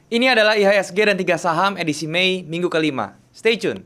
Ini adalah IHSG dan 3 saham edisi Mei minggu kelima. Stay tune.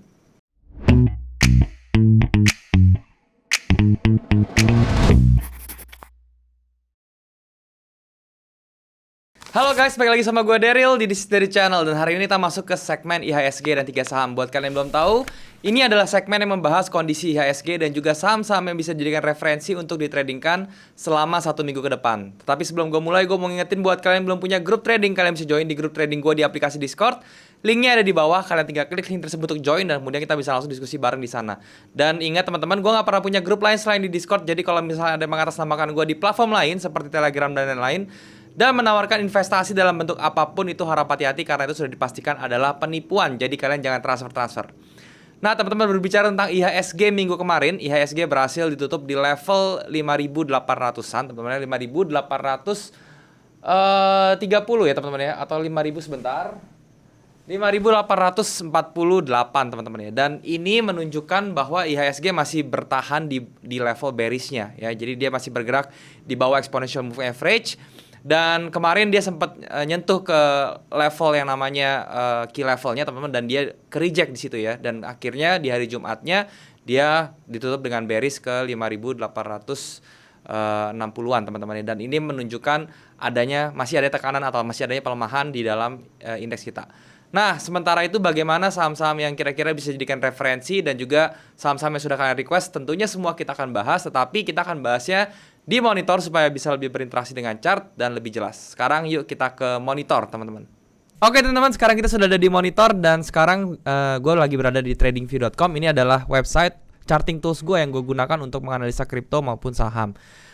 Halo guys, balik lagi sama gue Daryl di This Channel. Dan hari ini kita masuk ke segmen IHSG dan 3 saham. Buat kalian yang belum tahu, ini adalah segmen yang membahas kondisi IHSG dan juga saham-saham yang bisa dijadikan referensi untuk ditradingkan selama 1 minggu ke depan. Tetapi sebelum gue mulai, gue mau ngingetin buat kalian yang belum punya grup trading, kalian bisa join di grup trading gue di aplikasi Discord. Linknya ada di bawah, kalian tinggal klik link tersebut untuk join dan kemudian kita bisa langsung diskusi bareng di sana. Dan ingat teman-teman, gue gak pernah punya grup lain selain di Discord. Jadi kalau misalnya ada yang mengatasnamakan gue di platform lain seperti Telegram dan lain-lain dan menawarkan investasi dalam bentuk apapun, itu harap hati-hati karena itu sudah dipastikan adalah penipuan. Jadi kalian jangan transfer. Nah teman-teman, berbicara tentang IHSG minggu kemarin, IHSG berhasil ditutup di level 5.800an teman-teman, 5.830 ya teman-teman ya, atau 5.000 sebentar, 5.848 teman-teman ya. Dan ini menunjukkan bahwa IHSG masih bertahan di level bearishnya ya. Jadi dia masih bergerak di bawah exponential moving average. Dan kemarin dia sempat nyentuh ke level yang namanya key levelnya teman-teman, dan dia ke reject di situ ya. Dan akhirnya di hari Jumatnya dia ditutup dengan bearish ke 5.860-an teman-teman. Dan ini menunjukkan masih ada tekanan atau masih adanya pelemahan di dalam indeks kita. Nah, sementara itu bagaimana saham-saham yang kira-kira bisa dijadikan referensi dan juga saham-saham yang sudah kalian request, tentunya semua kita akan bahas, tetapi kita akan bahasnya di monitor supaya bisa lebih berinteraksi dengan chart dan lebih jelas. Sekarang yuk kita ke monitor teman-teman. Oke teman-teman, sekarang kita sudah ada di monitor dan sekarang gue lagi berada di tradingview.com. Ini adalah website charting tools gue yang gue gunakan untuk menganalisa kripto maupun saham.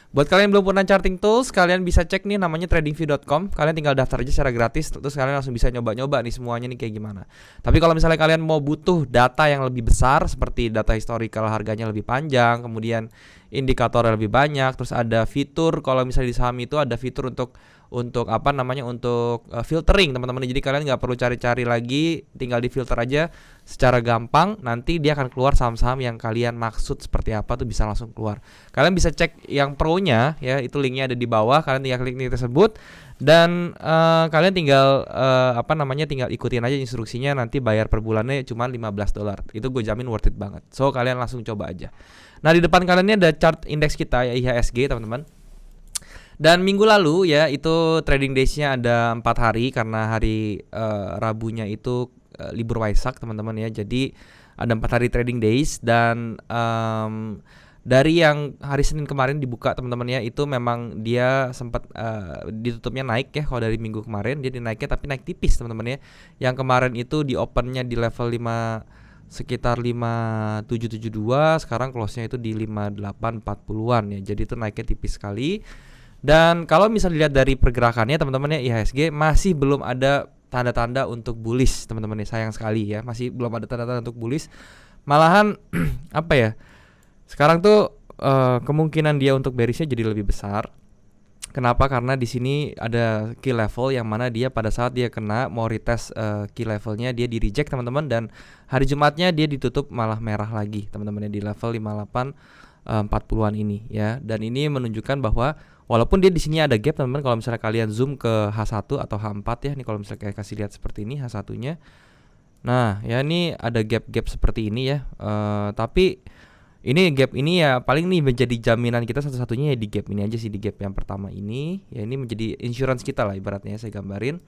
Buat kalian yang belum pernah charting tools, kalian bisa cek nih, namanya tradingview.com. Kalian tinggal daftar aja secara gratis, terus kalian langsung bisa nyoba-nyoba nih semuanya nih kayak gimana. Tapi kalau misalnya kalian mau butuh data yang lebih besar, seperti data historical harganya lebih panjang, kemudian indikatornya lebih banyak, terus ada fitur, kalau misalnya di saham itu ada fitur untuk filtering teman-teman. Jadi kalian nggak perlu cari-cari lagi, tinggal di filter aja secara gampang. Nanti dia akan keluar saham-saham yang kalian maksud seperti apa tuh bisa langsung keluar. Kalian bisa cek yang pro-nya ya, itu linknya ada di bawah. Kalian tinggal klik link tersebut dan kalian tinggal tinggal ikutin aja instruksinya. Nanti bayar per bulannya cuma $15. Itu gue jamin worth it banget. So kalian langsung coba aja. Nah di depan kalian ini ada chart indeks kita ya, IHSG teman-teman. Dan minggu lalu ya, itu trading days-nya ada 4 hari karena hari Rabunya itu libur Waisak teman-teman ya. Jadi ada 4 hari trading days. Dan dari yang hari Senin kemarin dibuka teman-teman ya, itu memang dia sempat ditutupnya naik ya. Kalau dari minggu kemarin dia dinaiknya tapi naik tipis teman-teman ya. Yang kemarin itu di opennya di level 5 sekitar 5772, sekarang close-nya itu di 5840-an ya. Jadi itu naiknya tipis sekali. Dan kalau misalnya dilihat dari pergerakannya teman-teman ya, IHSG masih belum ada tanda-tanda untuk bullish teman-teman ya, sayang sekali ya, masih belum ada tanda-tanda untuk bullish. Malahan sekarang tuh kemungkinan dia untuk bearishnya jadi lebih besar. Kenapa? Karena di sini ada key level yang mana dia pada saat dia kena mau retest key levelnya dia di reject teman-teman, dan hari Jumatnya dia ditutup malah merah lagi teman-teman ya, di level 5840-an ini ya. Dan ini menunjukkan bahwa walaupun dia di sini ada gap teman-teman, kalau misalnya kalian zoom ke H1 atau H4 ya, nih kalau misalnya kayak kasih lihat seperti ini H1-nya. Nah, ya ini ada gap-gap seperti ini ya. Tapi ini gap ini ya paling nih menjadi jaminan kita satu-satunya ya, di gap ini aja sih, di gap yang pertama ini. Ya ini menjadi insurance kita lah ibaratnya, saya gambarin.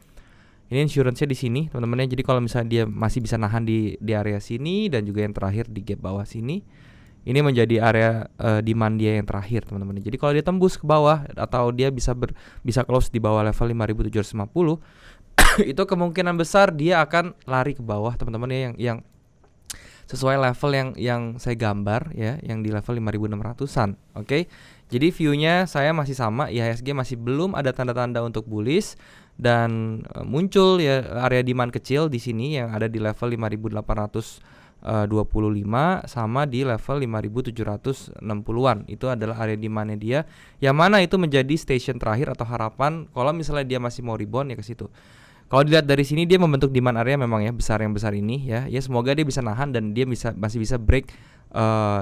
Ini insurance-nya di sini teman-teman ya. Jadi kalau misalnya dia masih bisa nahan di area sini, dan juga yang terakhir di gap bawah sini, ini menjadi area demand dia yang terakhir teman-teman. Jadi kalau dia tembus ke bawah atau dia bisa close di bawah level 5.750 itu kemungkinan besar dia akan lari ke bawah teman-teman ya, yang sesuai level yang saya gambar ya, yang di level 5.600-an. Oke. Jadi view-nya saya masih sama, IHSG masih belum ada tanda-tanda untuk bullish, dan muncul ya area demand kecil di sini yang ada di level 5.825 sama di level 5.760-an. Itu adalah area demand-nya dia, yang mana itu menjadi station terakhir atau harapan kalau misalnya dia masih mau rebound ya ke situ. Kalau dilihat dari sini dia membentuk demand area memang ya, yang besar ini ya. Ya semoga dia bisa nahan dan dia masih bisa break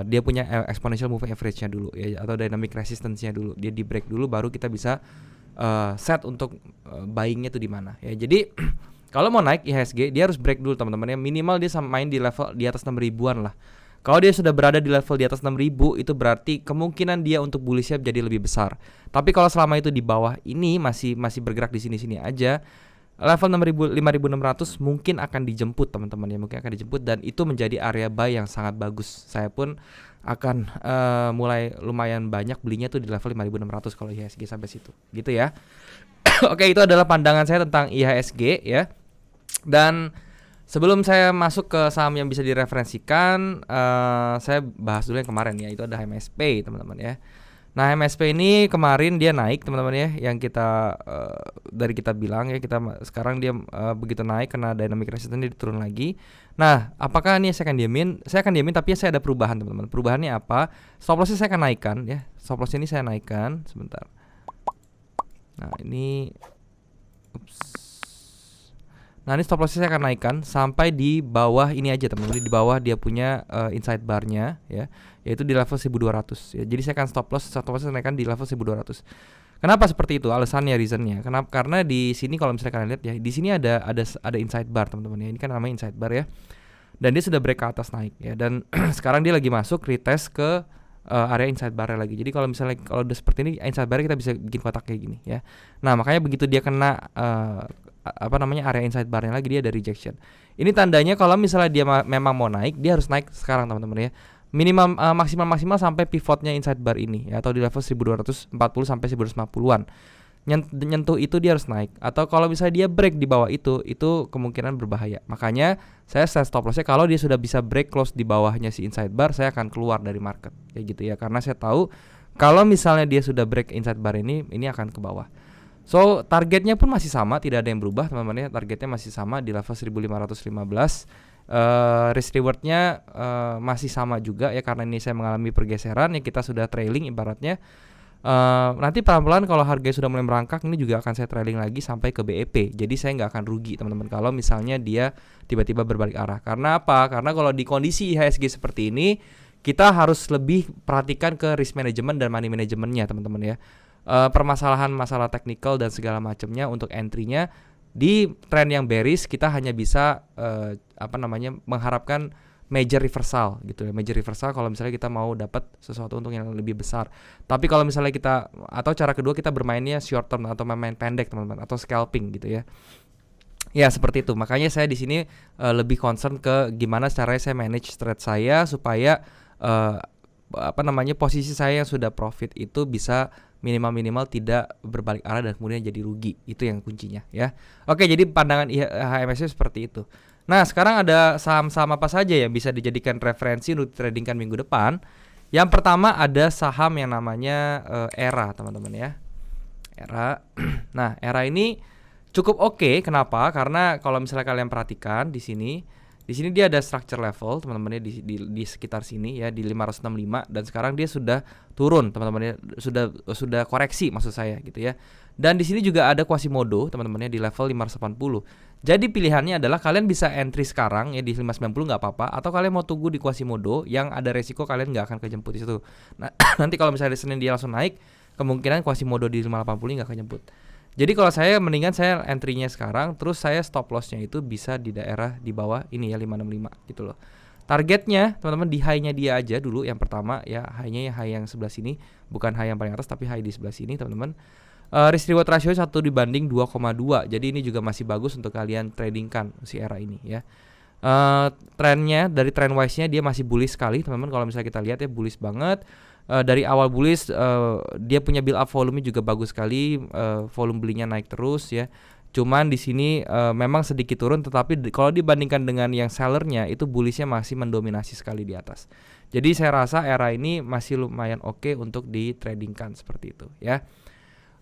dia punya exponential moving average-nya dulu ya, atau dynamic resistance-nya dulu. Dia di break dulu baru kita bisa set untuk buying-nya tuh di mana ya. Jadi Kalau mau naik IHSG dia harus break dulu teman-teman ya. Minimal dia main di level di atas 6 ribuan lah. Kalau dia sudah berada di level di atas 6.000 itu berarti kemungkinan dia untuk bullishnya jadi lebih besar. Tapi kalau selama itu di bawah ini masih bergerak di sini-sini aja, level 6.000 5.600 mungkin akan dijemput teman-teman ya, mungkin akan dijemput dan itu menjadi area buy yang sangat bagus. Saya pun akan mulai lumayan banyak belinya tuh di level 5.600 kalau IHSG sampai situ. Gitu ya. Oke, itu adalah pandangan saya tentang IHSG ya. Dan sebelum saya masuk ke saham yang bisa direferensikan, saya bahas dulu yang kemarin ya, itu ada HMSP teman-teman ya. Nah HMSP ini kemarin dia naik teman-teman ya, yang kita dari kita bilang ya, sekarang dia begitu naik karena dynamic resistance dia turun lagi. Nah apakah ini saya akan diamin? Saya akan diamin tapi saya ada perubahan teman-teman. Perubahannya apa? Stop lossnya saya akan naikkan ya. Stop loss ini saya naikkan sebentar. Nah ini Nah ini stop lossnya saya akan naikkan sampai di bawah ini aja teman-teman. Di bawah dia punya inside barnya ya, yaitu di level 1200 ya. Jadi saya akan stop loss saya naikkan di level 1200. Kenapa seperti itu? Alasannya, reasonnya. Kenapa? Karena di sini kalau misalnya kalian lihat ya, di sini ada inside bar teman-teman ya. Ini kan namanya inside bar ya. Dan dia sudah break ke atas naik ya. Dan sekarang dia lagi masuk retest ke area inside bar lagi. Jadi kalau misalnya kalau udah seperti ini inside bar kita bisa bikin kotak kayak gini ya. Nah makanya begitu dia kena area inside barnya lagi, dia ada rejection. Ini tandanya kalau misalnya dia memang mau naik, dia harus naik sekarang teman-teman ya. Minimum maksimal sampai pivotnya inside bar ini ya, atau di level 1240 sampai 1250-an. Nyentuh itu dia harus naik. Atau kalau misalnya dia break di bawah itu kemungkinan berbahaya. Makanya saya stop lossnya kalau dia sudah bisa break close di bawahnya si inside bar, saya akan keluar dari market kayak gitu ya. Karena saya tahu kalau misalnya dia sudah break inside bar ini akan ke bawah. So targetnya pun masih sama, tidak ada yang berubah teman-teman ya. Targetnya masih sama di level 1515. Risk rewardnya masih sama juga ya, karena ini saya mengalami pergeseran ya, kita sudah trailing ibaratnya. Nanti pelan-pelan kalau harga sudah mulai merangkak, ini juga akan saya trailing lagi sampai ke BEP. Jadi saya nggak akan rugi teman-teman kalau misalnya dia tiba-tiba berbalik arah. Karena apa? Karena kalau di kondisi IHSG seperti ini, kita harus lebih perhatikan ke risk management dan money managementnya teman-teman ya. Permasalahan masalah teknikal dan segala macamnya untuk entry-nya di tren yang bearish, kita hanya bisa mengharapkan major reversal gitu ya. Major reversal kalau misalnya kita mau dapat sesuatu untung yang lebih besar. Tapi kalau misalnya kita, atau cara kedua kita bermainnya short term atau main pendek teman-teman, atau scalping gitu ya. Ya seperti itu. Makanya saya di sini lebih concern ke gimana caranya saya manage trade saya supaya posisi saya yang sudah profit itu bisa minimal tidak berbalik arah dan kemudian jadi rugi. Itu yang kuncinya ya. Oke, jadi pandangan HMSC seperti itu. Nah sekarang ada saham-saham apa saja yang bisa dijadikan referensi untuk tradingkan minggu depan. Yang pertama ada saham yang namanya ERA teman-teman ya. ERA. Nah ERA ini cukup oke. Kenapa? Karena kalau misalnya kalian perhatikan di sini dia ada structure level teman-teman ya, di sekitar sini ya, di 565, dan sekarang dia sudah turun teman-teman ya, sudah koreksi maksud saya gitu ya. Dan di sini juga ada Quasimodo teman-teman ya, di level 580. Jadi pilihannya adalah kalian bisa entry sekarang ya di 590 nggak apa-apa, atau kalian mau tunggu di Quasimodo yang ada resiko kalian nggak akan kejemput di situ. Nah nanti kalau misalnya di Senin dia langsung naik, kemungkinan Quasimodo di 580 nggak kejemput. Jadi kalau saya mendingan saya entry-nya sekarang, terus saya stop loss-nya itu bisa di daerah di bawah ini ya 565 gitu loh. Targetnya teman-teman di high-nya dia aja dulu yang pertama ya, high-nya ya high yang sebelah sini, bukan high yang paling atas tapi high di sebelah sini teman-teman. Risk reward ratio 1 dibanding 2,2. Jadi ini juga masih bagus untuk kalian tradingkan si ERA ini ya. Trennya dari trend wise-nya dia masih bullish sekali teman-teman. Kalau misalnya kita lihat ya, bullish banget. Dari awal bullish dia punya build up volume juga bagus sekali, volume belinya naik terus ya. Cuman di sini memang sedikit turun, tetapi kalau dibandingkan dengan yang sellernya itu bullishnya masih mendominasi sekali di atas. Jadi saya rasa ERA ini masih lumayan oke untuk ditradingkan seperti itu ya.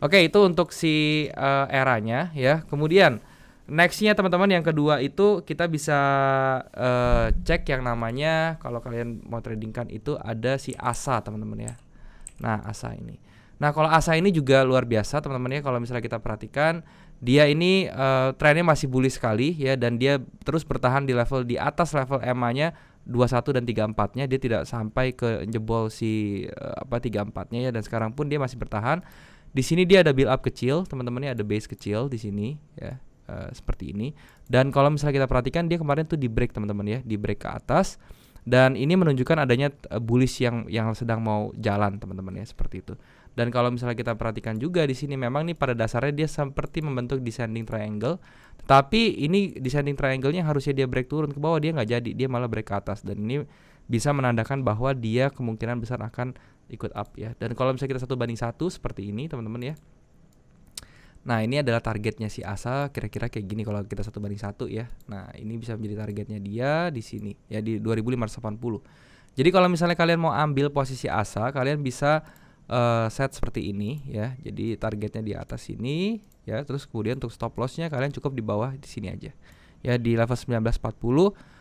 Oke, itu untuk si ERA-nya ya. Kemudian nextnya teman-teman yang kedua itu kita bisa cek yang namanya, kalau kalian mau tradingkan itu ada si ASA teman-teman ya. Nah ASA ini. Nah kalau ASA ini juga luar biasa teman-teman ya. Kalau misalnya kita perhatikan dia ini trennya masih bullish sekali ya, dan dia terus bertahan di level di atas level EMA-nya 21 dan 34-nya. Dia tidak sampai ke jebol si 34-nya ya, dan sekarang pun dia masih bertahan. Di sini dia ada build up kecil teman-teman ya, ada base kecil di sini ya. seperti ini. Dan kalau misalnya kita perhatikan dia kemarin tuh di break teman-teman ya, di break ke atas. Dan ini menunjukkan adanya bullish yang sedang mau jalan teman-teman ya, seperti itu. Dan kalau misalnya kita perhatikan juga di sini memang nih pada dasarnya dia seperti membentuk descending triangle. Tapi ini descending triangle-nya harusnya dia break turun ke bawah, dia nggak jadi, dia malah break ke atas. Dan ini bisa menandakan bahwa dia kemungkinan besar akan ikut up ya. Dan kalau misalnya kita 1:1 seperti ini teman-teman ya. Nah ini adalah targetnya si ASA kira-kira kayak gini kalau kita 1:1 ya. Nah ini bisa menjadi targetnya dia di sini ya di 2580. Jadi kalau misalnya kalian mau ambil posisi ASA, kalian bisa set seperti ini ya. Jadi targetnya di atas sini ya. Terus kemudian untuk stop lossnya kalian cukup di bawah di sini aja ya, di level 1940.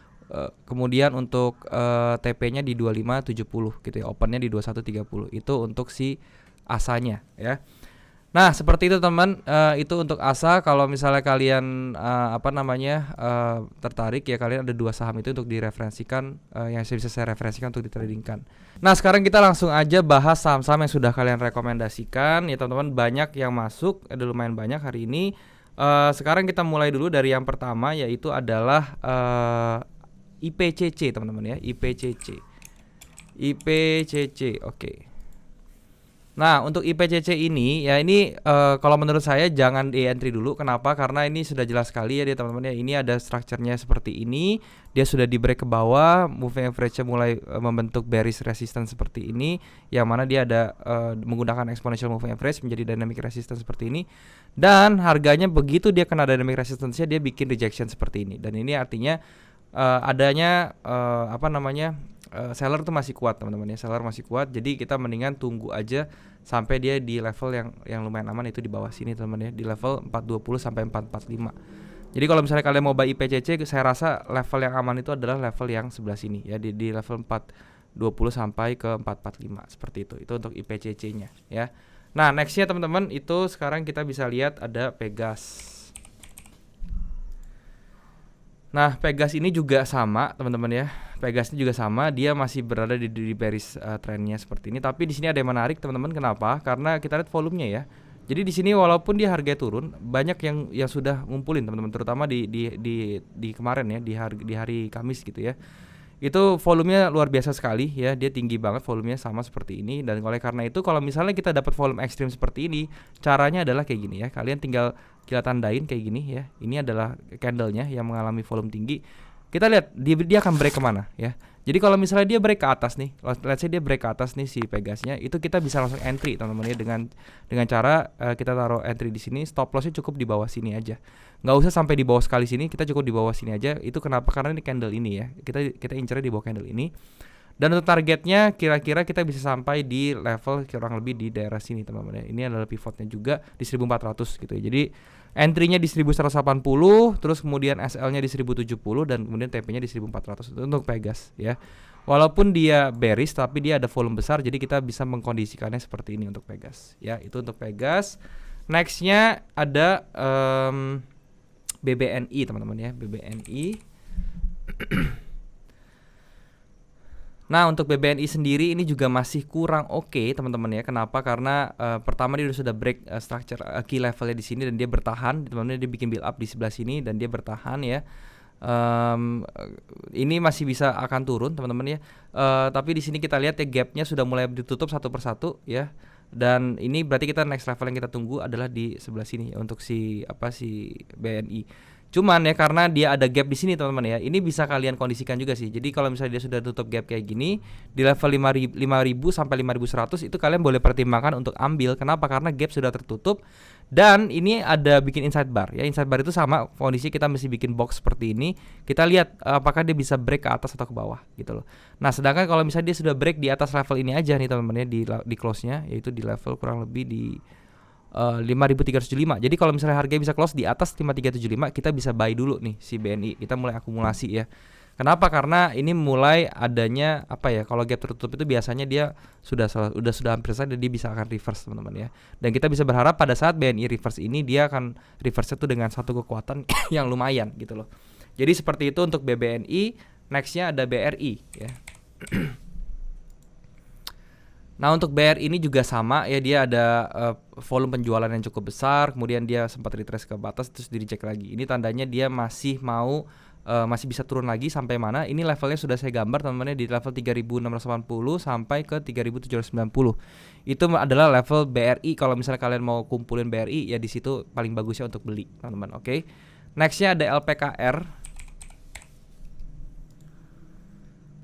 Kemudian untuk TP-nya di 2570 gitu ya. Opennya di 2130. Itu untuk si ASA-nya ya. Nah seperti itu teman, itu untuk ASA. Kalau misalnya kalian tertarik ya, kalian ada 2 saham itu untuk direferensikan, yang bisa saya referensikan untuk ditradingkan. Nah sekarang kita langsung aja bahas saham-saham yang sudah kalian rekomendasikan ya teman-teman. Banyak yang masuk, ada lumayan banyak hari ini. Sekarang kita mulai dulu dari yang pertama, yaitu adalah IPCC teman-teman ya, IPCC, oke. Nah untuk IPCC ini ya, ini kalau menurut saya jangan di entry dulu. Kenapa? Karena ini sudah jelas sekali ya dia teman-teman ya. Ini ada structure-nya seperti ini. Dia sudah di break ke bawah, moving average-nya mulai membentuk bearish resistance seperti ini, yang mana dia ada menggunakan exponential moving average menjadi dynamic resistance seperti ini. Dan harganya begitu dia kena dynamic resistance-nya, dia bikin rejection seperti ini. Dan ini artinya adanya seller tuh masih kuat teman-teman ya, seller masih kuat. Jadi kita mendingan tunggu aja sampai dia di level yang lumayan aman, itu di bawah sini teman-teman ya, di level 420 sampai 445. Jadi kalau misalnya kalian mau buy IPCC, saya rasa level yang aman itu adalah level yang sebelah sini ya, di level 420 sampai ke 445 seperti itu. Itu untuk IPCC-nya ya. Nah, next-nya teman-teman, itu sekarang kita bisa lihat ada Pegas. Nah, Pegas ini juga sama, teman-teman ya. Pegas ini juga sama, dia masih berada di bearish trendnya seperti ini. Tapi di sini ada yang menarik, teman-teman. Kenapa? Karena kita lihat volumenya ya. Jadi di sini walaupun dia harga turun, banyak yang sudah ngumpulin, teman-teman. Terutama di kemarin ya, di hari Kamis gitu ya. Itu volumenya luar biasa sekali ya, dia tinggi banget, volumenya sama seperti ini. Dan oleh karena itu kalau misalnya kita dapat volume ekstrim seperti ini, caranya adalah kayak gini ya. Kalian tinggal kita tandain kayak gini ya. Ini adalah candlenya yang mengalami volume tinggi. Kita lihat dia akan break kemana ya. Jadi kalau misalnya dia break ke atas nih, let's say dia break ke atas nih si Pegasnya, itu kita bisa langsung entry teman-teman ya, dengan cara kita taruh entry di sini, stop lossnya cukup di bawah sini aja. Nggak usah sampai di bawah sekali sini, kita cukup di bawah sini aja. Itu kenapa? Karena ini candle ini ya. Kita incernya di bawah candle ini. Dan untuk targetnya kira-kira kita bisa sampai di level kurang lebih di daerah sini teman-teman ya. Ini adalah pivotnya juga di 1400 gitu ya. Jadi entry-nya di 1180, terus kemudian SL-nya di 1070 dan kemudian TP-nya di 1400. Itu untuk Pegas ya. Walaupun dia bearish tapi dia ada volume besar, jadi kita bisa mengkondisikannya seperti ini untuk Pegas ya. Itu untuk Pegas. Next-nya ada BBNI teman-teman ya, BBNI. Nah untuk BBNI sendiri ini juga masih kurang oke teman-teman ya. Kenapa? Karena pertama dia sudah break structure key levelnya di sini dan dia bertahan. Teman-teman, dia bikin build up di sebelah sini dan dia bertahan ya. Ini masih bisa akan turun teman-teman ya. Tapi di sini kita lihat ya, gapnya sudah mulai ditutup satu persatu ya. Dan ini berarti kita next level yang kita tunggu adalah di sebelah sini ya, untuk si BNI. Cuman ya karena dia ada gap di sini teman-teman ya, ini bisa kalian kondisikan juga sih. Jadi kalau misalnya dia sudah tutup gap kayak gini di level 5000 sampai 5100, itu kalian boleh pertimbangkan untuk ambil. Kenapa? Karena gap sudah tertutup dan ini ada bikin inside bar ya. Inside bar itu sama kondisi, kita mesti bikin box seperti ini. Kita lihat apakah dia bisa break ke atas atau ke bawah gitu loh. Nah, sedangkan kalau misalnya dia sudah break di atas level ini aja nih teman-teman ya, di close-nya yaitu di level kurang lebih di 5375. Jadi kalau misalnya harganya bisa close di atas 5375, kita bisa buy dulu nih si BNI. Kita mulai akumulasi ya. Kenapa? Karena ini mulai adanya kalau gap tertutup itu biasanya dia sudah hampir selesai dan dia bisa akan reverse teman-teman ya. Dan kita bisa berharap pada saat BNI reverse ini dia akan reverse itu dengan satu kekuatan yang lumayan gitu loh. Jadi seperti itu untuk BBNI. Nextnya ada BRI ya. Nah untuk BRI ini juga sama ya, dia ada volume penjualan yang cukup besar, kemudian dia sempat retrace ke batas terus di reject lagi. Ini tandanya dia masih mau masih bisa turun lagi sampai mana? Ini levelnya sudah saya gambar teman-teman di level 3680 sampai ke 3790. Itu adalah level BRI. Kalau misalnya kalian mau kumpulin BRI ya di situ paling bagusnya untuk beli teman-teman. Oke. Nextnya ada LPKR.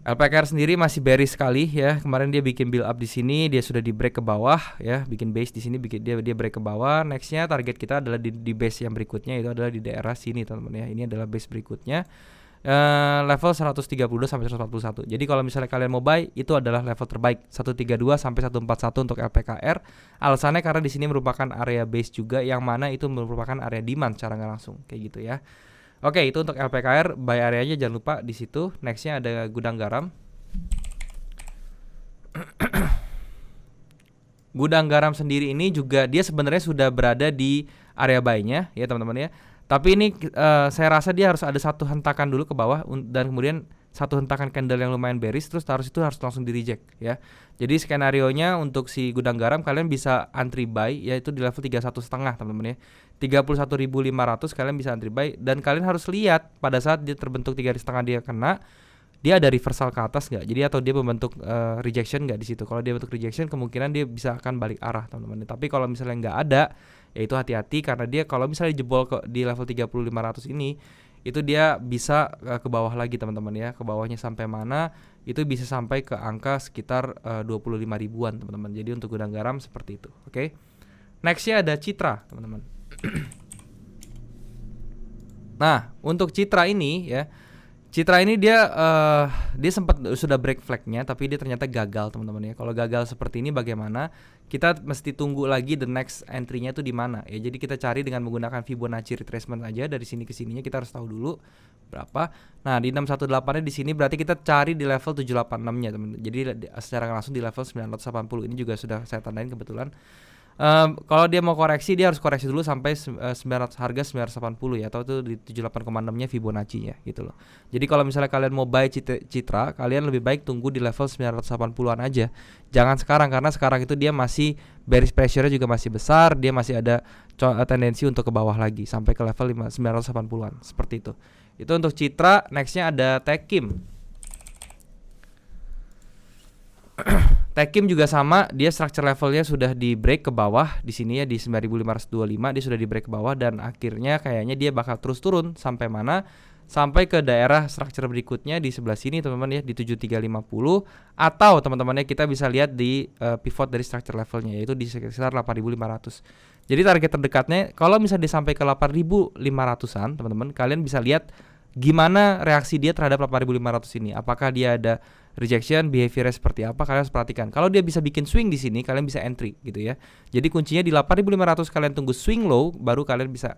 LPKR sendiri masih bearish sekali ya. Kemarin dia bikin build up di sini, dia sudah di break ke bawah ya, bikin base di sini, bikin dia break ke bawah. Nextnya target kita adalah di base yang berikutnya, itu adalah di daerah sini teman-teman ya. Ini adalah base berikutnya. Level 132 sampai 141. Jadi kalau misalnya kalian mau buy, itu adalah level terbaik 132 sampai 141 untuk LPKR. Alasannya karena di sini merupakan area base juga, yang mana itu merupakan area demand secara nggak langsung kayak gitu ya. Oke, itu untuk LPKR, buy areanya jangan lupa di situ. Nextnya ada gudang garam. Gudang garam sendiri ini juga dia sebenarnya sudah berada di area buy-nya ya teman-teman ya. Tapi ini saya rasa dia harus ada satu hentakan dulu ke bawah dan kemudian satu hentakan candle yang lumayan bearish, terus itu harus langsung di reject ya. Jadi skenario-nya untuk si gudang garam kalian bisa antri buy yaitu di level 31,5 teman-teman ya. 31.500 kalian bisa antri buy, dan kalian harus lihat pada saat dia terbentuk 3,5 dia kena, dia ada reversal ke atas nggak, jadi atau dia membentuk rejection nggak di situ. Kalau dia bentuk rejection kemungkinan dia bisa akan balik arah teman-teman. Tapi kalau misalnya nggak ada, ya itu hati-hati karena dia kalau misalnya jebol ke di level 30.500 ini, itu dia bisa ke bawah lagi teman-teman ya. Ke bawahnya sampai mana? Itu bisa sampai ke angka sekitar 25 ribuan teman-teman. Jadi untuk gudang garam seperti itu. Oke. Nextnya ada Citra teman-teman. Nah untuk Citra ini ya, Citra ini dia sempat sudah break flagnya, tapi dia ternyata gagal teman-teman ya. Kalau gagal seperti ini bagaimana? Kita mesti tunggu lagi the next entry-nya itu di mana ya. Jadi kita cari dengan menggunakan Fibonacci retracement aja, dari sini ke sininya kita harus tahu dulu berapa. Nah, di 618-nya di sini berarti kita cari di level 786-nya teman-teman. Jadi secara langsung di level 980. Ini juga sudah saya tandain kebetulan. Kalau dia mau koreksi, dia harus koreksi dulu sampai 900, harga 980 ya, atau itu di 78,6-nya Fibonacci-nya gitu loh. Jadi kalau misalnya kalian mau buy Citra, kalian lebih baik tunggu di level 980-an aja. Jangan sekarang, karena sekarang itu dia masih bearish pressure-nya juga masih besar, dia masih ada tendensi untuk ke bawah lagi sampai ke level 980-an seperti itu. Itu untuk Citra. Nextnya ada Techim. Techim juga sama, dia structure levelnya sudah di break ke bawah di sini ya, di 9.525 dia sudah di break ke bawah, dan akhirnya kayaknya dia bakal terus turun sampai mana? Sampai ke daerah structure berikutnya di sebelah sini teman-teman ya, di 7350, atau teman-temannya kita bisa lihat di pivot dari structure levelnya yaitu di sekitar 8.500. Jadi target terdekatnya kalau misalnya dia sampai ke 8.500-an teman-teman, kalian bisa lihat gimana reaksi dia terhadap 8.500 ini. Apakah dia ada rejection, behaviornya seperti apa, kalian harus perhatikan. Kalau dia bisa bikin swing di sini, kalian bisa entry gitu ya. Jadi kuncinya di 8.500 kalian tunggu swing low, baru kalian bisa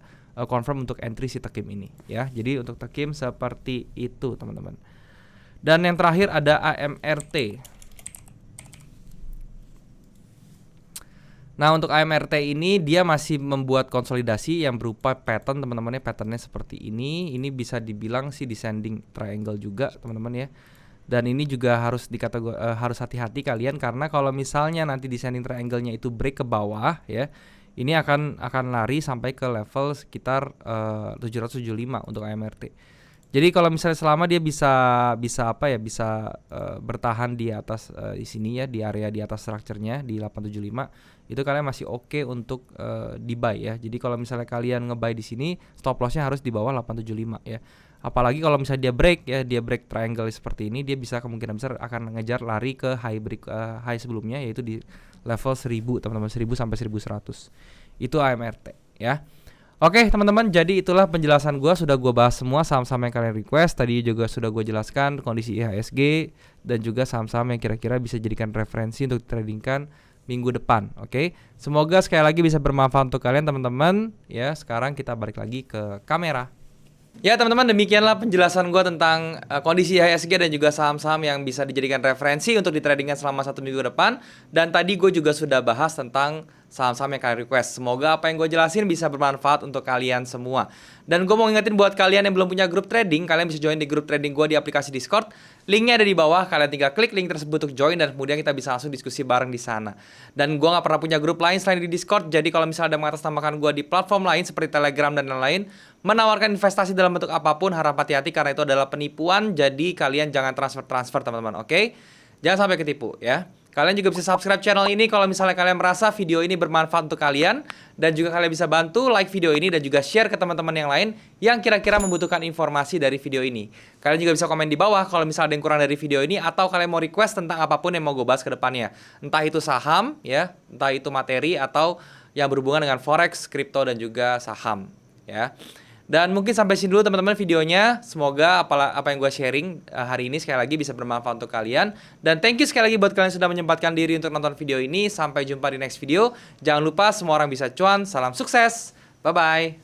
confirm untuk entry si Techim ini ya. Jadi untuk Techim seperti itu teman-teman. Dan yang terakhir ada AMRT. Nah untuk AMRT ini dia masih membuat konsolidasi yang berupa pattern teman-teman ya. Patternnya seperti ini. Ini bisa dibilang sih descending triangle juga teman-teman ya. Dan ini juga harus harus hati-hati kalian, karena kalau misalnya nanti descending triangle-nya itu break ke bawah ya, ini akan lari sampai ke level sekitar 775 untuk AMRT. Jadi kalau misalnya selama dia bisa bertahan di atas di sini ya, di area di atas structure-nya di 875, itu kalian masih oke untuk di buy ya. Jadi kalau misalnya kalian nge-buy di sini, stop loss-nya harus di bawah 875 ya. Apalagi kalau misalnya dia break triangle seperti ini, dia bisa kemungkinan besar akan ngejar lari ke high sebelumnya, yaitu di level 1000 teman-teman, 1000 sampai 1100. Itu AMRT ya. Oke teman-teman, jadi itulah penjelasan gue, sudah gue bahas semua saham-saham yang kalian request. Tadi juga sudah gue jelaskan kondisi IHSG dan juga saham-saham yang kira-kira bisa jadikan referensi untuk tradingkan minggu depan. Oke, semoga sekali lagi bisa bermanfaat untuk kalian teman-teman ya. Sekarang kita balik lagi ke kamera. Ya teman-teman, demikianlah penjelasan gue tentang kondisi IHSG dan juga saham-saham yang bisa dijadikan referensi untuk ditradingkan selama 1 minggu ke depan. Dan tadi gue juga sudah bahas tentang saham-saham yang kalian request. Semoga apa yang gue jelasin bisa bermanfaat untuk kalian semua. Dan gue mau ingetin buat kalian yang belum punya grup trading, kalian bisa join di grup trading gue di aplikasi Discord. Linknya ada di bawah, kalian tinggal klik link tersebut untuk join dan kemudian kita bisa langsung diskusi bareng di sana. Dan gue nggak pernah punya grup lain selain di Discord, jadi kalau misalnya ada mengatasnamakan gue di platform lain seperti Telegram dan lain-lain, menawarkan investasi dalam bentuk apapun, harap hati-hati karena itu adalah penipuan. Jadi kalian jangan transfer teman-teman, oke? Jangan sampai ketipu ya. Kalian juga bisa subscribe channel ini kalau misalnya kalian merasa video ini bermanfaat untuk kalian. Dan juga kalian bisa bantu like video ini dan juga share ke teman-teman yang lain yang kira-kira membutuhkan informasi dari video ini. Kalian juga bisa komen di bawah kalau misalnya ada yang kurang dari video ini, atau kalian mau request tentang apapun yang mau gue bahas ke depannya. Entah itu saham ya, entah itu materi, atau yang berhubungan dengan forex, kripto, dan juga saham ya. Dan mungkin sampai sini dulu teman-teman videonya. Semoga apa yang gue sharing hari ini sekali lagi bisa bermanfaat untuk kalian. Dan thank you sekali lagi buat kalian yang sudah menyempatkan diri untuk nonton video ini. Sampai jumpa di next video. Jangan lupa semua orang bisa cuan. Salam sukses. Bye-bye.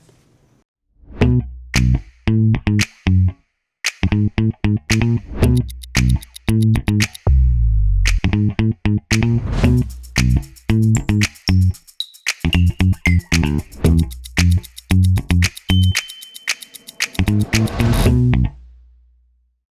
Thank you.